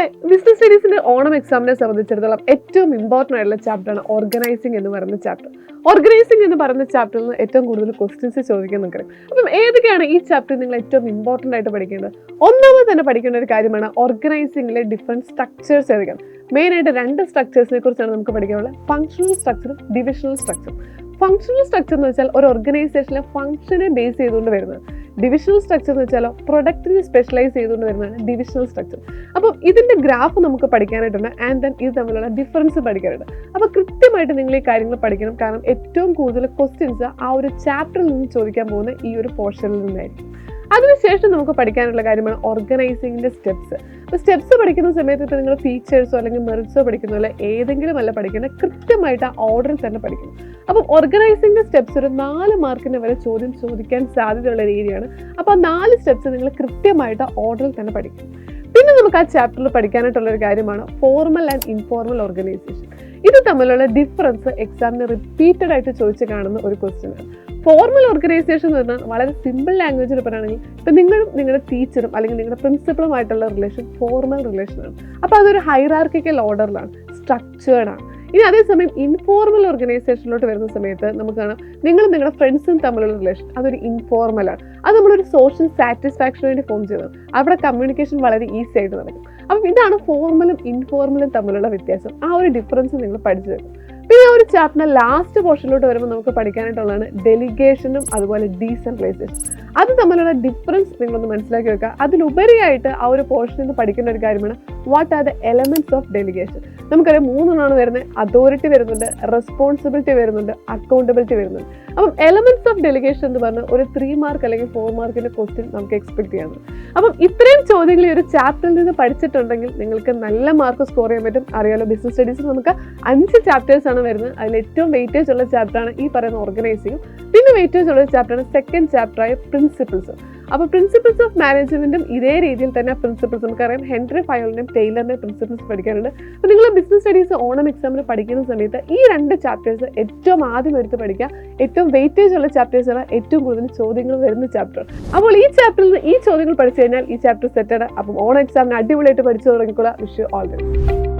മക്കളെ, ബിസിനസ് സ്റ്റഡീസിന്റെ ഓണം എക്സാമിനെ സംബന്ധിച്ചിടത്തോളം ഏറ്റവും ഇമ്പോർട്ടൻ്റ് ആയിട്ടുള്ള ചാപ്റ്ററാണ് ഓർഗനൈസിംഗ് എന്ന് പറയുന്ന ചാപ്റ്റർ. ഓർഗനൈസിംഗ് എന്ന് പറയുന്ന ചാപ്റ്ററിൽ നിന്ന് ഏറ്റവും കൂടുതൽ ക്വസ്റ്റ്യൻസ് ചോദിക്കാൻ നിൽക്കുന്നത്. അപ്പം ഏതൊക്കെയാണ് ഈ ചാപ്റ്ററിൽ നിങ്ങൾ ഏറ്റവും ഇമ്പോർട്ടൻ്റ് ആയിട്ട് പഠിക്കേണ്ടത്? ഒന്നാമത് തന്നെ പഠിക്കേണ്ട ഒരു കാര്യമാണ് ഓർഗനൈസിംഗിലെ ഡിഫറെൻറ്റ് സ്ട്രക്ചേഴ്സ് ഏതൊക്കെയാണ്. മെയിനായിട്ട് രണ്ട് സ്ട്രക്ചേഴ്സിനെ കുറിച്ചാണ് നമുക്ക് പഠിക്കാനുള്ളത്: ഫങ്ഷണൽ സ്ട്രക്ചറും ഡിവിഷണൽ സ്ട്രക്ചറും. ഫങ്ഷണൽ സ്ട്രക്ചർ എന്ന് വെച്ചാൽ ഒരു ഓർഗനൈസേഷനിലെ ഫംഗ്ഷനെ ബേസ് ചെയ്തുകൊണ്ട് വരുന്നത്. ഡിവിഷണൽ സ്ട്രക്ചർ എന്ന് വെച്ചാൽ പ്രൊഡക്റ്റിനെ സ്പെഷ്യലൈസ് ചെയ്തുകൊണ്ട് വരുന്നതാണ് ഡിവിഷണൽ സ്ട്രക്ചർ. അപ്പം ഇതിന്റെ ഗ്രാഫ് നമുക്ക് പഠിക്കാനായിട്ടുണ്ട്. ആൻഡ് ദെൻ ഇത് തമ്മിലുള്ള ഡിഫറൻസ് പഠിക്കാനുണ്ട്. അപ്പോൾ കൃത്യമായിട്ട് നിങ്ങൾ ഈ കാര്യങ്ങൾ പഠിക്കണം. കാരണം ഏറ്റവും കൂടുതൽ ക്വസ്റ്റ്യൻസ് ആ ഒരു ചാപ്റ്ററിൽ നിന്ന് ചോദിക്കാൻ പോകുന്ന ഈ ഒരു പോർഷനിൽ നിന്നായിരിക്കും. അതിനുശേഷം നമുക്ക് പഠിക്കാനുള്ള കാര്യമാണ് ഓർഗനൈസിങ്ങിന്റെ സ്റ്റെപ്സ്. അപ്പോൾ സ്റ്റെപ്സ് പഠിക്കുന്ന സമയത്ത് ഇപ്പോൾ നിങ്ങൾ ഫീച്ചേഴ്സോ അല്ലെങ്കിൽ മെറിറ്റ്സോ പഠിക്കുന്ന പോലെ ഏതെങ്കിലും അല്ല പഠിക്കുന്നത്, കൃത്യമായിട്ട് ആ ഓർഡറിൽ തന്നെ പഠിക്കണം. അപ്പം ഓർഗനൈസിങ്ങിന്റെ സ്റ്റെപ്സ് ഒരു 4 മാർക്കിന് വരെ ചോദ്യം ചോദിക്കാൻ സാധ്യതയുള്ള ഒരു ഏരിയയാണ്. അപ്പോൾ ആ 4 സ്റ്റെപ്സ് നിങ്ങൾ കൃത്യമായിട്ട് ഓർഡറിൽ തന്നെ പഠിക്കും. പിന്നെ നമുക്ക് ആ ചാപ്റ്ററിൽ പഠിക്കാനായിട്ടുള്ള ഒരു കാര്യമാണ് ഫോർമൽ ആൻഡ് ഇൻഫോർമൽ ഓർഗനൈസേഷൻ. ഇത് തമ്മിലുള്ള ഡിഫറൻസ് എക്സാമിന് റിപ്പീറ്റഡ് ആയിട്ട് ചോദിച്ച് കാണുന്ന ഒരു ക്വസ്റ്റ്യൻ ആണ്. ഫോർമൽ ഓർഗനൈസേഷൻ എന്ന് പറഞ്ഞാൽ വളരെ സിമ്പിൾ ലാംഗ്വേജിൽ പറയുകയാണെങ്കിൽ ഇപ്പം നിങ്ങളും നിങ്ങളുടെ ടീച്ചറും അല്ലെങ്കിൽ നിങ്ങളുടെ പ്രിൻസിപ്പളുമായിട്ടുള്ള റിലേഷൻ ഫോർമൽ റിലേഷനാണ്. അപ്പോൾ അതൊരു ഹൈറാർക്കിക്കൽ ഓർഡറിലാണ്, സ്ട്രക്ചേർഡാണ്. ഇനി അതേസമയം ഇൻഫോർമൽ ഓർഗനൈസേഷനിലോട്ട് വരുന്ന സമയത്ത് നമുക്ക് കാണാം നിങ്ങളും നിങ്ങളുടെ ഫ്രണ്ട്സും തമ്മിലുള്ള റിലേഷൻ അതൊരു ഇൻഫോർമലാണ്. അത് നമ്മളൊരു സോഷ്യൽ സാറ്റിസ്ഫാക്ഷന് വേണ്ടി ഫോം ചെയ്യുന്നത്. അവിടെ കമ്മ്യൂണിക്കേഷൻ വളരെ ഈസി ആയിട്ട് നടക്കും. അപ്പം ഇതാണ് ഫോർമലും ഇൻഫോർമലും തമ്മിലുള്ള വ്യത്യാസം. ആ ഒരു ഡിഫറൻസ് നിങ്ങൾ പഠിച്ചു വെക്കും. പിന്നെ ആ ഒരു ചാപ്റ്ററിന്റെ ലാസ്റ്റ് പോർഷനിലോട്ട് വരുമ്പോൾ നമുക്ക് പഠിക്കാനായിട്ടുള്ളതാണ് ഡെലിഗേഷനും അതുപോലെ ഡീസെൻട്രലൈസേഷൻ. അത് തമ്മിലുള്ള ഡിഫറൻസ് നിങ്ങളൊന്ന് മനസ്സിലാക്കി വെക്കുക. അതിലുപരിയായിട്ട് ആ ഒരു പോർഷനിൽ നിന്ന് പഠിക്കേണ്ട ഒരു കാര്യമാണ് what are the elements of delegation. നമുക്കറിയാം 3 വരുന്നത്: അതോറിറ്റി വരുന്നുണ്ട്, റെസ്പോൺസിബിലിറ്റി വരുന്നുണ്ട്, അക്കൗണ്ടബിലിറ്റി വരുന്നുണ്ട്. അപ്പം എലമെന്റ്സ് ഓഫ് ഡെലിഗേഷൻ എന്ന് പറഞ്ഞാൽ ഒരു 3 മാർക്ക് അല്ലെങ്കിൽ 4 മാർക്കിന്റെ ക്വസ്റ്റ്യൻ നമുക്ക് എക്സ്പെക്ട് ചെയ്യാം. അപ്പം ഇത്രയും ചോദ്യങ്ങൾ ഈ ഒരു ചാപ്റ്ററിൽ നിന്ന് പഠിച്ചിട്ടുണ്ടെങ്കിൽ നിങ്ങൾക്ക് നല്ല മാർക്ക് സ്കോർ ചെയ്യാൻ പറ്റും. അറിയാലോ, ബിസിനസ് സ്റ്റഡീസിൽ നമുക്ക് 5 ചാപ്റ്റേഴ്സ് ആണ് വരുന്നത്. അതിൽ ഏറ്റവും വെയിറ്റേജ് ഉള്ള ചാപ്റ്ററാണ് ഈ പറയുന്ന ഓർഗനൈസിംഗും. പിന്നെ വെയിറ്റേജ് ഉള്ള ചാപ്റ്ററാണ് സെക്കൻഡ് ചാപ്റ്ററായ പ്രിൻസിപ്പിൾസ്. അപ്പോൾ പ്രിൻസിപ്പിൾസ് ഓഫ് മാനേജ്മെന്റും ഇതേ രീതിയിൽ തന്നെ പ്രിൻസിപ്പിൾസ് നമുക്കറിയാം ഹെൻറി ഫയോളിന്റെയും ടൈലറിന്റെയും പ്രിൻസിപ്പിൾസ് പഠിക്കാനുണ്ട്. അപ്പോൾ നിങ്ങൾ ബിസിനസ് സ്റ്റഡീസ് ഓണം എക്സാമിന് പഠിക്കുന്ന സമയത്ത് ഈ 2 ചാപ്റ്റേഴ്സ് ഏറ്റവും ആദ്യം എടുത്ത് പഠിക്കുക. ഏറ്റവും വെയിറ്റേജ് ഉള്ള ചാപ്റ്റേഴ്സാണ് ഏറ്റവും കൂടുതൽ ചോദ്യങ്ങൾ വരുന്ന ചാപ്റ്റർ. അപ്പോൾ ഈ ചാപ്റ്ററിൽ നിന്ന് ഈ ചോദ്യങ്ങൾ പഠിച്ചു കഴിഞ്ഞാൽ ഈ ചാപ്റ്റർ സെറ്റാണ്. അപ്പം ഓണം എക്സാമിന് അടിപൊളിയായിട്ട് പഠിച്ചു തുടങ്ങിക്കൊള്ളാം. Wish you all the best.